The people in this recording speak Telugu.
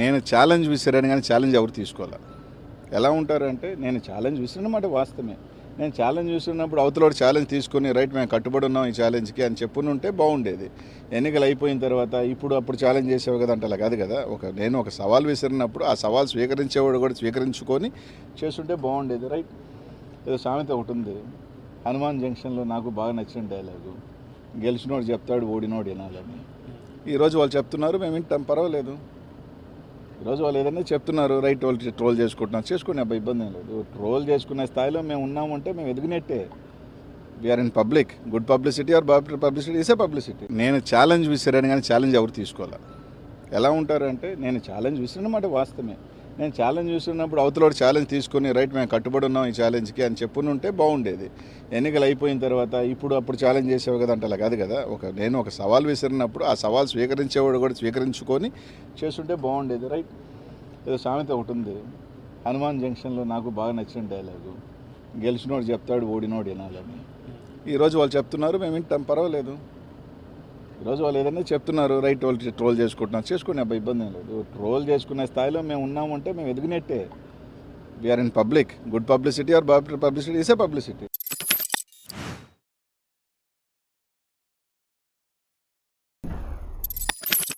నేను ఛాలెంజ్ విసిరాను కానీ ఛాలెంజ్ ఎవరు తీసుకోవాలి. ఎలా ఉంటారంటే నేను ఛాలెంజ్ విసిరినమాట వాస్తవమే. నేను ఛాలెంజ్ విసిరినప్పుడు అవతలోడు ఛాలెంజ్ తీసుకొని రైట్ మేము కట్టుబడి ఉన్నాం ఈ ఛాలెంజ్కి అని చెప్పునుంటే బాగుండేది. ఎన్నికలు అయిపోయిన తర్వాత అప్పుడు ఛాలెంజ్ చేసేవి కదా అంటే అలా కాదు కదా. నేను ఒక సవాల్ విసిరినప్పుడు ఆ సవాల్ స్వీకరించేవాడు కూడా స్వీకరించుకొని చేస్తుంటే బాగుండేది. రైట్, ఏదో సామెత ఒకటి ఉంది, హనుమాన్ జంక్షన్లో నాకు బాగా నచ్చిన డైలాగు, గెలిచినోడు చెప్తాడు ఓడినోడు వినాలని. ఈరోజు వాళ్ళు చెప్తున్నారు, మేము వింటాం, పర్వాలేదు. ఈరోజు వాళ్ళు ఏదైనా చెప్తున్నారు, రైట్, వాళ్ళు ట్రోల్ చేసుకుంటున్నారు, చేసుకునే అబ్బాయి ఇబ్బంది ఏం లేదు. ట్రోల్ చేసుకునే స్థాయిలో మేము ఉన్నామంటే మేము ఎదిగినట్టే. We are in public. Good publicity or bad publicity is a publicity. నేను ఛాలెంజ్ విసిరాను కానీ ఛాలెంజ్ ఎవరు తీసుకోవాలి. ఎలా ఉంటారంటే నేను ఛాలెంజ్ విసిరినమాట వాస్తవమే. నేను ఛాలెంజ్ విసిరినప్పుడు అవతలోడు ఛాలెంజ్ తీసుకొని రైట్ మేము కట్టుబడి ఉన్నాం ఈ ఛాలెంజ్కి అని చెప్పునుంటే బాగుండేది. ఎన్నికలు అయిపోయిన తర్వాత అప్పుడు ఛాలెంజ్ చేసేవి కదా అంటే అలా కాదు కదా. నేను ఒక సవాల్ విసిరినప్పుడు ఆ సవాల్ స్వీకరించేవాడు కూడా స్వీకరించుకొని చేస్తుంటే బాగుండేది. రైట్, ఏదో సామెత ఒకటి ఉంది, హనుమాన్ జంక్షన్లో నాకు బాగా నచ్చిన డైలాగు, గెలిచినోడు చెప్తాడు ఓడినోడు వినాలని. ఈరోజు వాళ్ళు చెప్తున్నారు, మేము వింటాం, పర్వాలేదు. ఈరోజు వాళ్ళు ఏదైనా చెప్తున్నారు, రైట్, వాళ్ళు ట్రోల్ చేసుకుంటున్నారు, చేసుకునే అబ్బాయి ఇబ్బంది ఏం లేదు. ట్రోల్ చేసుకునే స్థాయిలో మేము ఉన్నామంటే మేము ఎదిగినట్టే. We are in public. Good publicity or bad publicity is a publicity.